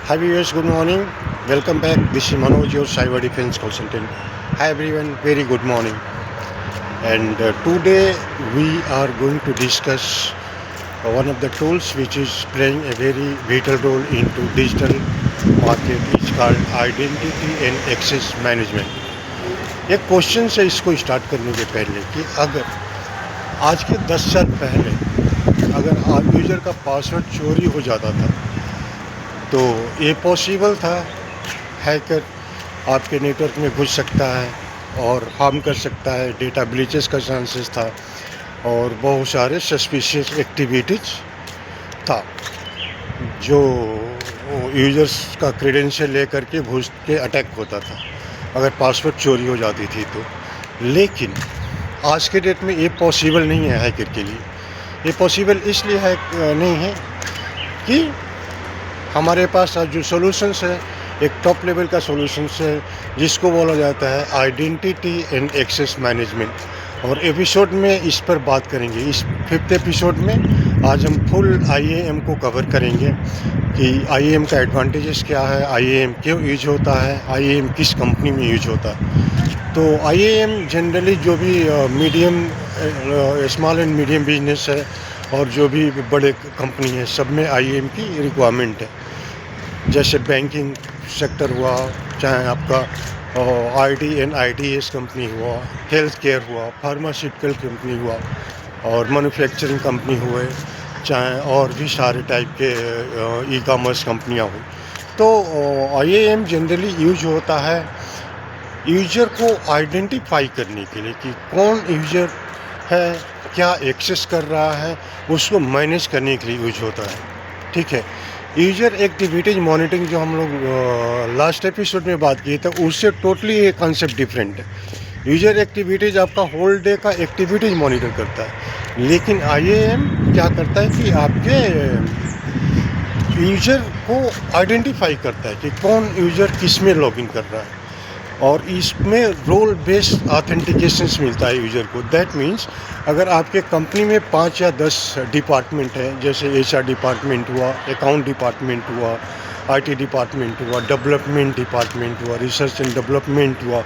Hi viewers, good morning. Welcome back. This is Manoj, your cyber defense consultant. Hi everyone, very good morning. And today we are going to discuss one of the tools which is playing a very vital role into digital market. It's called identity and access management. एक question से इसको start करने के पहले कि अगर आज के 10 साल पहले अगर यूज़र का पासवर्ड चोरी हो जाता था तो ये पॉसिबल था, हैकर आपके नेटवर्क में घुस सकता है और हार्म कर सकता है, डेटा ब्रीचेस का चांसेस था और बहुत सारे सस्पिशियस एक्टिविटीज़ था जो यूज़र्स का क्रेडेंशियल लेकर के घुस के अटैक होता था अगर पासवर्ड चोरी हो जाती थी तो। लेकिन आज के डेट में ये पॉसिबल नहीं है हैकर के लिए। ये पॉसिबल इसलिए है नहीं है कि हमारे पास आज जो सॉल्यूशंस है एक टॉप लेवल का सॉल्यूशंस है जिसको बोला जाता है आइडेंटिटी एंड एक्सेस मैनेजमेंट। और एपिसोड में इस पर बात करेंगे। इस 5th एपिसोड में आज हम फुल IAM को कवर करेंगे कि IAM का एडवांटेजेस क्या है, IAM क्यों यूज होता है, IAM किस कंपनी में यूज होता है। तो IAM जनरली जो भी medium small and medium business है और जो भी बड़े कंपनी है सब में IAM की रिक्वायरमेंट है। जैसे बैंकिंग सेक्टर हुआ, चाहे आपका IT एंड ITES कंपनी हुआ, हेल्थ केयर हुआ, फार्मास्यूटिकल कंपनी हुआ और मैन्युफैक्चरिंग कंपनी हुए, चाहे और भी सारे टाइप के ई-कॉमर्स कंपनियां हुई। तो IAM जनरली यूज होता है यूज़र को आइडेंटिफाई करने के लिए कि कौन यूज़र है, क्या एक्सेस कर रहा है, उसको मैनेज करने के लिए यूज होता है। ठीक है, यूज़र एक्टिविटीज़ मॉनिटरिंग जो हम लोग लास्ट एपिसोड में बात किए थे उससे टोटली ये कॉन्सेप्ट डिफरेंट है। यूज़र एक्टिविटीज़ आपका होल डे का एक्टिविटीज़ मॉनिटर करता है, लेकिन IAM क्या करता है कि आपके यूज़र को आइडेंटिफाई करता है कि कौन यूज़र किस में लॉगिन कर रहा है और इसमें रोल बेस्ड ऑथेंटिकेशंस मिलता है यूज़र को। दैट मीन्स अगर आपके कंपनी में 5 या 10 डिपार्टमेंट हैं, जैसे HR डिपार्टमेंट हुआ, अकाउंट डिपार्टमेंट हुआ, IT डिपार्टमेंट हुआ, डेवलपमेंट डिपार्टमेंट हुआ, रिसर्च एंड डेवलपमेंट हुआ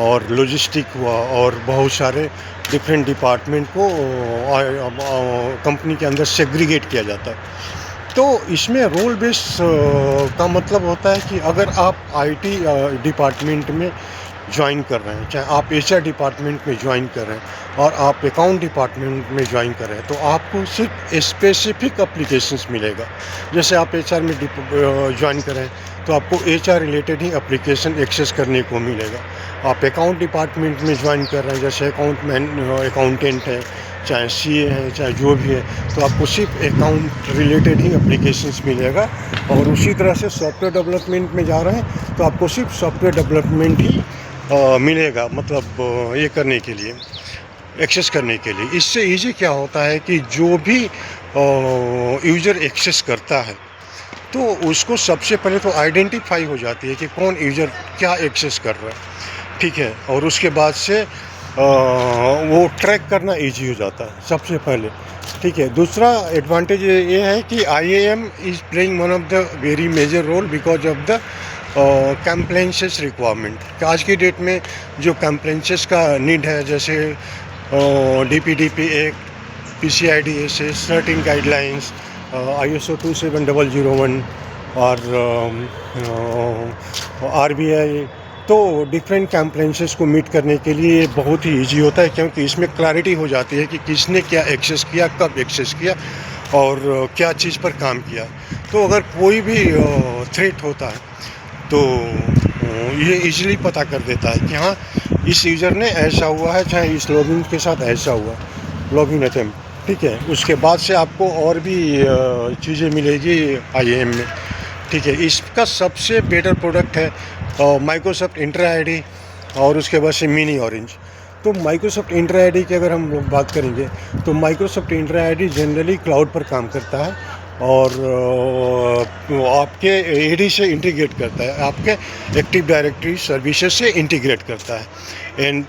और लॉजिस्टिक हुआ और बहुत सारे डिफरेंट डिपार्टमेंट को कंपनी के अंदर सेग्रीगेट किया जाता है। तो इसमें रोल बेस का मतलब होता है कि अगर आप IT डिपार्टमेंट में ज्वाइन कर रहे हैं, चाहे आप HR डिपार्टमेंट में ज्वाइन कर रहे हैं और आप अकाउंट डिपार्टमेंट में ज्वाइन कर रहे हैं, तो आपको सिर्फ स्पेसिफिक एप्लीकेशंस मिलेगा। जैसे आप HR में ज्वाइन कर रहे हैं तो आपको HR रिलेटेड ही एप्लीकेशन एक्सेस करने को मिलेगा। आप अकाउंट डिपार्टमेंट में ज्वाइन कर रहे हैं, जैसे अकाउंटेंट है, चाहे CA है, चाहे जो भी है, तो आपको सिर्फ अकाउंट रिलेटेड ही एप्लीकेशंस मिलेगा। और उसी तरह से सॉफ्टवेयर डेवलपमेंट में जा रहे हैं तो आपको सिर्फ सॉफ्टवेयर डेवलपमेंट ही मिलेगा, मतलब ये करने के लिए, एक्सेस करने के लिए। इससे ईजी क्या होता है कि जो भी यूज़र एक्सेस करता है तो उसको सबसे पहले तो आइडेंटिफाई हो जाती है कि कौन यूज़र क्या एक्सेस कर रहा है। ठीक है, और उसके बाद से वो ट्रैक करना इजी हो जाता है सबसे पहले। ठीक है, दूसरा एडवांटेज ये है कि IAM is playing one of the very major role because of the compliances requirement. आज की डेट में जो कंप्लायंसेस का नीड है, जैसे DPDP act, PCI DSS, certain guidelines, ISO 27001 और RBI, तो डिफरेंट कंप्लायंसेस को मीट करने के लिए बहुत ही इजी होता है, क्योंकि इसमें क्लैरिटी हो जाती है कि किसने क्या एक्सेस किया, कब एक्सेस किया और क्या चीज़ पर काम किया। तो अगर कोई भी थ्रेट होता है तो ये इजीली पता कर देता है कि हाँ, इस यूज़र ने ऐसा हुआ है, चाहे इस लॉगिन के साथ ऐसा हुआ, लॉगिन अटेम्प्ट। ठीक है, उसके बाद से आपको और भी चीज़ें मिलेगी IAM में। ठीक है, इसका सबसे बेटर प्रोडक्ट है माइक्रोसॉफ्ट इंट्रा ID और उसके बाद से मिनी ऑरेंज। तो माइक्रोसॉफ्ट इंट्रा ID की अगर हम लोग बात करेंगे तो Microsoft intra ID generally cloud पर काम करता है और आपके AD से इंटीग्रेट करता है, आपके एक्टिव डायरेक्टरी सर्विसेज से इंटीग्रेट करता है। And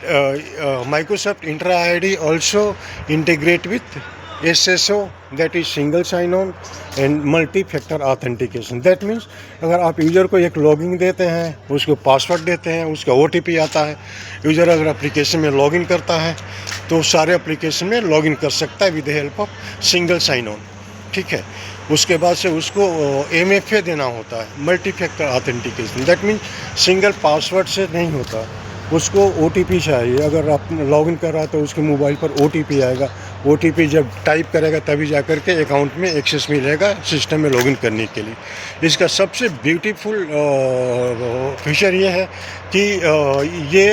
Microsoft intra ID also integrate with SSO, that is single sign on, and multi factor authentication. That means अगर आप यूज़र को एक लॉगिन देते हैं, उसको पासवर्ड देते हैं, उसका OTP आता है, यूज़र अगर एप्लीकेशन में लॉगिन करता है तो सारे एप्लीकेशन में लॉगिन कर सकता है with the help of single sign on, ठीक है। उसके बाद से उसको MFA देना होता है, multi factor authentication. That means single password से नहीं होता, उसको OTP चाहिए। अगर आप लॉगिन कर रहा है तो उसके मोबाइल पर OTP आएगा, OTP जब टाइप करेगा तभी जा कर के अकाउंट में एक्सेस मिलेगा सिस्टम में लॉगिन करने के लिए। इसका सबसे ब्यूटीफुल फीचर ये है कि ये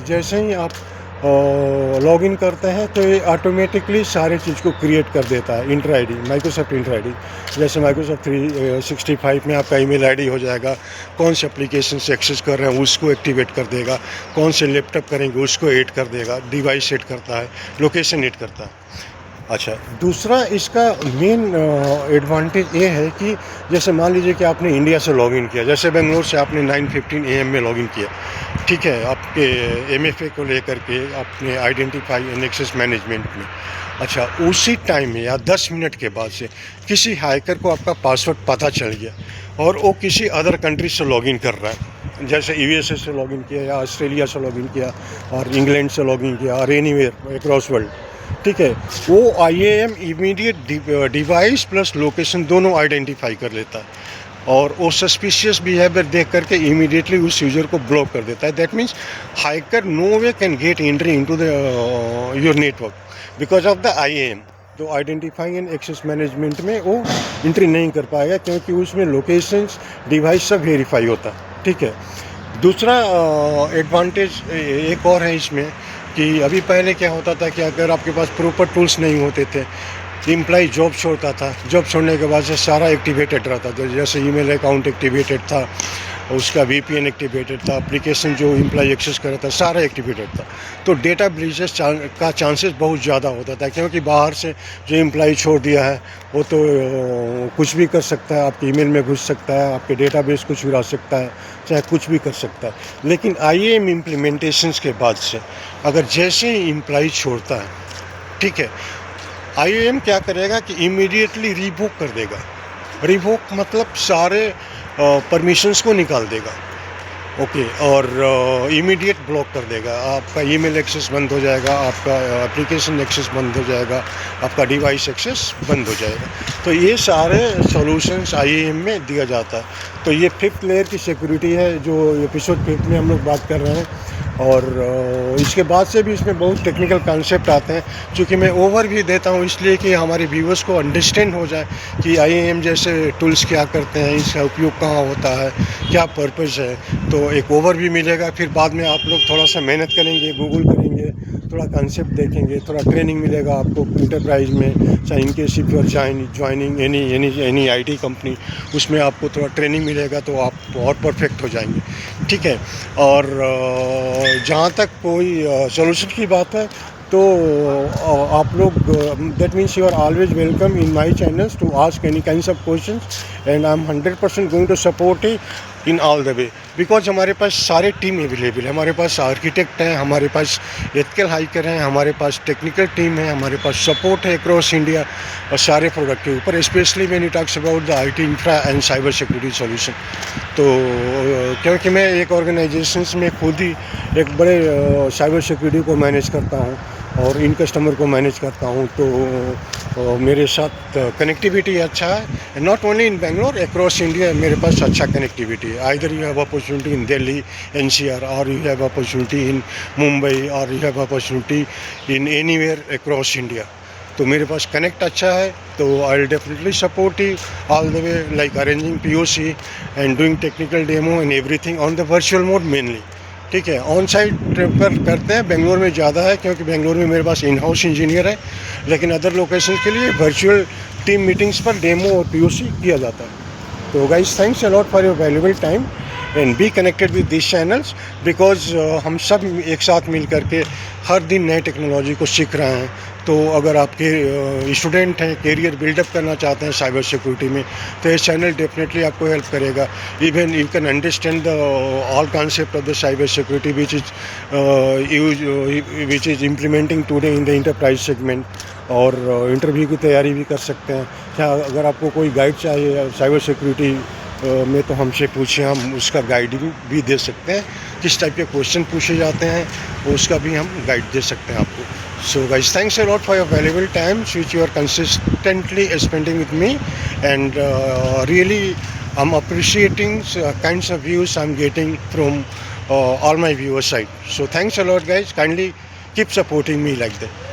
जैसे ही आप लॉगिन करते हैं तो ये ऑटोमेटिकली सारे चीज़ को क्रिएट कर देता है। Inter ID, Microsoft inter ID, जैसे माइक्रोसॉफ्ट 365 में आपका ईमेल आईडी हो जाएगा, कौन से एप्लीकेशन से एक्सेस कर रहे हैं उसको एक्टिवेट कर देगा, कौन से लैपटॉप करेंगे उसको ऐड कर देगा, डिवाइस ऐड करता है, लोकेशन ऐड करता है। अच्छा, दूसरा इसका मेन एडवांटेज ये है कि जैसे मान लीजिए कि आपने इंडिया से लॉगिन किया, जैसे बेंगलोर से आपने 9:15 AM में लॉगिन किया, ठीक है, आपके MFA को लेकर के आपने आइडेंटिफाई एंड एक्सेस मैनेजमेंट में। अच्छा, उसी टाइम में या 10 मिनट के बाद से किसी हैकर को आपका पासवर्ड पता चल गया और वो किसी अदर कंट्री से लॉगिन कर रहा है, जैसे USA से लॉगिन किया या ऑस्ट्रेलिया से लॉगिन किया और इंग्लैंड से लॉगिन किया और एनीवेयर अक्रॉस वर्ल्ड, ठीक है, वो IAM immediate device plus location दोनों आइडेंटिफाई कर लेता है और वो सस्पिशियस बिहेवियर देख करके इमीडिएटली उस यूज़र को ब्लॉक कर देता है। That means hacker no way can get entry into the your network because of the IAM। तो आइडेंटिफाइंग एंड एक्सेस मैनेजमेंट में वो एंट्री नहीं कर पाएगा क्योंकि उसमें लोकेशंस डिवाइस सब वेरीफाई होता है, ठीक है। दूसरा एडवांटेज एक और है इसमें कि अभी पहले क्या होता था कि अगर आपके पास प्रॉपर टूल्स नहीं होते थे, एम्प्लॉय जॉब छोड़ता था, जॉब छोड़ने के बाद से सारा एक्टिवेटेड रहता था, जैसे ईमेल अकाउंट एक्टिवेटेड था, उसका VPN एक्टिवेटेड था, एप्लीकेशन जो एम्प्लॉय एक्सेस कर रहा था सारा एक्टिवेटेड था। तो डेटा ब्रीचेस का चांसेस बहुत ज़्यादा होता था क्योंकि बाहर से जो एम्प्लॉय छोड़ दिया है वो तो कुछ भी कर सकता है, आपके ईमेल में घुस सकता है, आपके डेटाबेस को चुरा सकता है, चाहे कुछ भी कर सकता है। लेकिन IAM इम्प्लीमेंटेशंस के बाद से अगर जैसे ही एम्प्लॉय छोड़ता है, ठीक है, IAM क्या करेगा कि इमीडिएटली रिवोक कर देगा। रिवोक मतलब सारे परमिशंस को निकाल देगा, ओके, और इमीडिएट ब्लॉक कर देगा। आपका ईमेल एक्सेस बंद हो जाएगा, आपका एप्लीकेशन एक्सेस बंद हो जाएगा, आपका डिवाइस एक्सेस बंद हो जाएगा। तो ये सारे सॉल्यूशंस IAM में दिया जाता है। तो ये 5th लेयर की सिक्योरिटी है जो एपिसोड 5 में हम लोग बात कर रहे हैं। और इसके बाद से भी इसमें बहुत टेक्निकल कॉन्सेप्ट आते हैं, क्योंकि मैं ओवरव्यू देता हूँ इसलिए कि हमारे व्यूअर्स को अंडरस्टैंड हो जाए कि IAM जैसे टूल्स क्या करते हैं, इसका उपयोग कहाँ होता है, क्या पर्पज़ है। तो एक ओवरव्यू मिलेगा, फिर बाद में आप लोग थोड़ा सा मेहनत करेंगे, गूगल करेंगे, थोड़ा कॉन्सेप्ट देखेंगे, थोड़ा ट्रेनिंग मिलेगा आपको इंटरप्राइज में, चाहे इनके if you are joining any IT company, उसमें आपको थोड़ा ट्रेनिंग मिलेगा तो आप और परफेक्ट हो जाएंगे, ठीक है। और जहाँ तक कोई सॉल्यूशन की बात है तो आप लोग that means you are always welcome in my channels to ask any kinds of questions and I am 100% going to support it in all the way because हमारे पास सारे टीम अवेलेबल है। हमारे पास आर्किटेक्ट हैं, हमारे पास एथिकल हाइकर हैं, हमारे पास technical team है, हमारे पास सपोर्ट है अक्रॉस इंडिया और सारे प्रोडक्ट के ऊपर, specially when it talks about the IT infra and cyber security solution. तो क्योंकि मैं एक ऑर्गेनाइजेशंस में खुद ही एक बड़े साइबर सिक्योरिटी को मैनेज करता हूँ और इन कस्टमर को मैनेज करता हूँ, तो मेरे साथ कनेक्टिविटी अच्छा है। Not only in Bangalore, across India मेरे पास अच्छा कनेक्टिविटी है। Either you have opportunity in Delhi NCR और you have opportunity in Mumbai और you have opportunity in anywhere across India. तो मेरे पास कनेक्ट अच्छा है, तो I will definitely support you all the way, like arranging POC and doing technical demo and everything on the virtual mode mainly, ठीक है। On site prefer करते हैं, बेंगलोर में ज़्यादा है क्योंकि बेंगलोर में मेरे पास इन हाउस इंजीनियर है, लेकिन अदर लोकेशन के लिए वर्चुअल टीम मीटिंग्स पर डेमो और POC किया जाता है। तो guys, thanks a lot for your valuable time and be connected with this channels because हम सब एक साथ मिल करके हर दिन नए टेक्नोलॉजी को सीख रहे हैं। तो अगर आपके स्टूडेंट हैं, करियर बिल्डअप करना चाहते हैं साइबर सिक्योरिटी में, तो ये चैनल डेफिनेटली आपको हेल्प करेगा। Even you can understand the all concept of the cyber security which is implementing today in the enterprise segment. और इंटरव्यू की तैयारी भी कर सकते हैं। या अगर आपको कोई गाइड चाहिए साइबर सिक्योरिटी में तो हमसे पूछिए, हम उसका गाइडिंग भी दे सकते हैं। किस टाइप के क्वेश्चन पूछे जाते हैं उसका भी हम गाइड दे सकते हैं आपको। So guys, thanks a lot for your valuable time which you are consistently spending with me, and really I'm appreciating kinds of views I'm getting from all my viewer side. So thanks a lot guys, kindly keep supporting me like that.